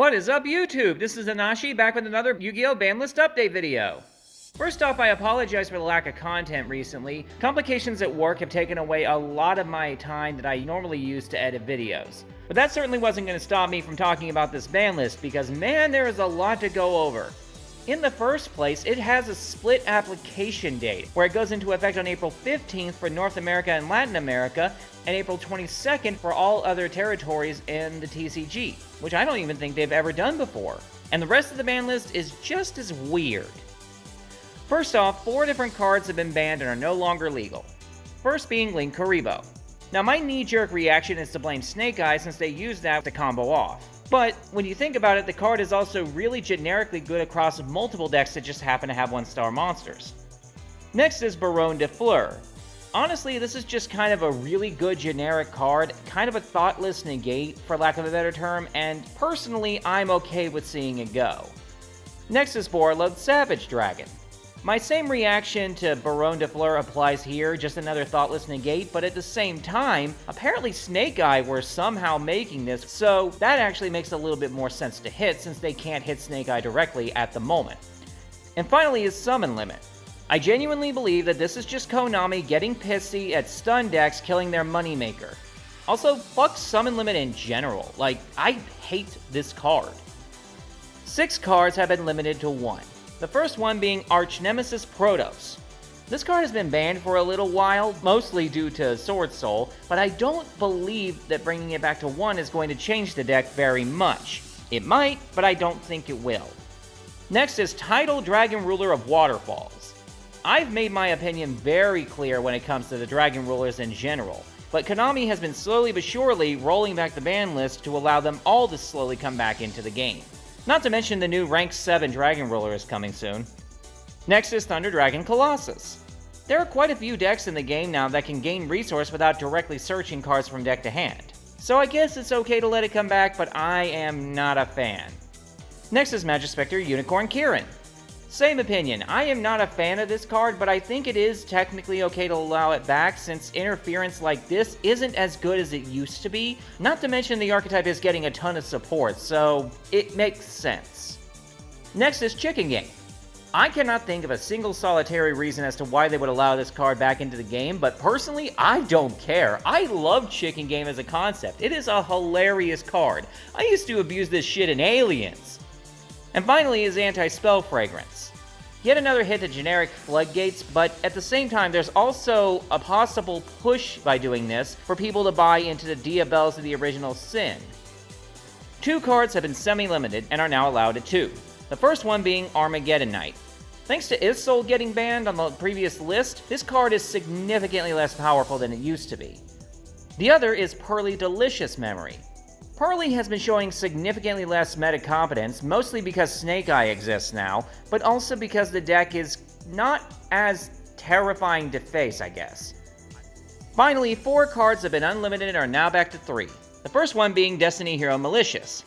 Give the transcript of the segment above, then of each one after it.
What is up, YouTube? This is Anashi back with another YuGiOh Banlist update video. First off, I apologize for the lack of content recently. Complications at work have taken away a lot of my time that I normally use to edit videos. But that certainly wasn't going to stop me from talking about this banlist because man, there is a lot to go over. In the first place, it has a split application date, where it goes into effect on April 15th for North America and Latin America, and April 22nd for all other territories in the TCG, which I don't even think they've ever done before. And the rest of the ban list is just as weird. First off, 4 different cards have been banned and are no longer legal. First being YuGiOh. Now my knee-jerk reaction is to blame Snake Eyes since they used that to combo off. But when you think about it, the card is also really generically good across multiple decks that just happen to have 1-star monsters. Next is Baron de Fleur. Honestly, this is just kind of a really good generic card, kind of a thoughtless negate, for lack of a better term, and personally, I'm okay with seeing it go. Next is Borreload Savage Dragon. My same reaction to Baron de Fleur applies here, just another thoughtless negate, but at the same time, apparently Snake Eye were somehow making this, so that actually makes a little bit more sense to hit since they can't hit Snake Eye directly at the moment. And finally is Summon Limit. I genuinely believe that this is just Konami getting pissy at stun decks killing their moneymaker. Also, fuck Summon Limit in general, like, I hate this card. 6 cards have been limited to 1. The first one being Arch Nemesis Protoss. This card has been banned for a little while, mostly due to Sword Soul, but I don't believe that bringing it back to 1 is going to change the deck very much. It might, but I don't think it will. Next is Tidal Dragon Ruler of Waterfalls. I've made my opinion very clear when it comes to the Dragon Rulers in general, but Konami has been slowly but surely rolling back the ban list to allow them all to slowly come back into the game. Not to mention the new Rank 7 Dragon Ruler is coming soon. Next is Thunder Dragon Colossus. There are quite a few decks in the game now that can gain resource without directly searching cards from deck to hand. So I guess it's okay to let it come back, but I am not a fan. Next is Magispector Unicorn Kirin. Same opinion, I am not a fan of this card, but I think it is technically okay to allow it back since interference like this isn't as good as it used to be, not to mention the archetype is getting a ton of support, so it makes sense. Next is Chicken Game. I cannot think of a single solitary reason as to why they would allow this card back into the game, but personally, I don't care. I love Chicken Game as a concept. It is a hilarious card. I used to abuse this shit in Aliens. And finally is Anti-Spell Fragrance. Yet another hit to generic floodgates, but at the same time there's also a possible push by doing this for people to buy into the Diabels of the Original Sin. 2 cards have been semi-limited and are now allowed at 2. The first one being Armageddon Knight. Thanks to Isol getting banned on the previous list, this card is significantly less powerful than it used to be. The other is Pearly Delicious Memory. Pearly has been showing significantly less meta competence, mostly because Snake Eye exists now, but also because the deck is not as terrifying to face, I guess. Finally, 4 cards have been unlimited and are now back to 3. The first one being Destiny Hero Malicious.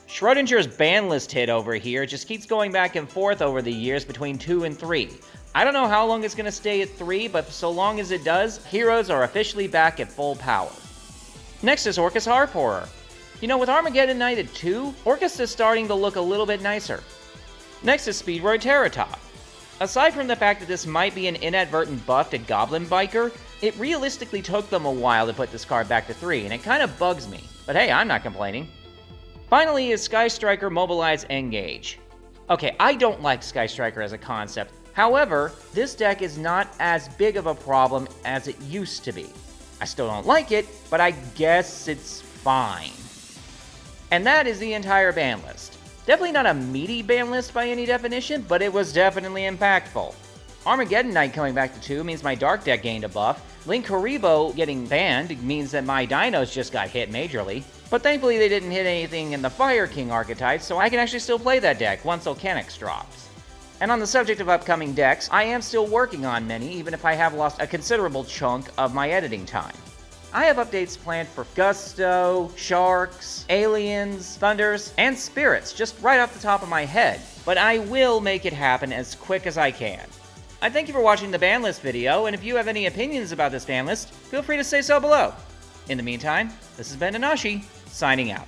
Schrodinger's ban list hit over here just keeps going back and forth over the years between 2 and 3. I don't know how long it's going to stay at 3, but for so long as it does, heroes are officially back at full power. Next is Orcus Harporer. You know, with Armageddon Knight at 2, Orcus is starting to look a little bit nicer. Next is Speedroid Terratop. Aside from the fact that this might be an inadvertent buff to Goblin Biker, it realistically took them a while to put this card back to 3, and it kind of bugs me. But hey, I'm not complaining. Finally is Sky Striker Mobilize Engage. Okay, I don't like Sky Striker as a concept. However, this deck is not as big of a problem as it used to be. I still don't like it, but I guess it's fine. And that is the entire ban list. Definitely not a meaty ban list by any definition, but it was definitely impactful. Armageddon Knight coming back to 2 means my Dark deck gained a buff. Linkuriboh getting banned means that my Dinos just got hit majorly. But thankfully they didn't hit anything in the Fire King archetype, so I can actually still play that deck once Volcanix drops. And on the subject of upcoming decks, I am still working on many, even if I have lost a considerable chunk of my editing time. I have updates planned for Gusto, Sharks, Aliens, Thunders, and Spirits just right off the top of my head, but I will make it happen as quick as I can. I thank you for watching the ban list video, and if you have any opinions about this ban list, feel free to say so below. In the meantime, this has been Anashi, signing out.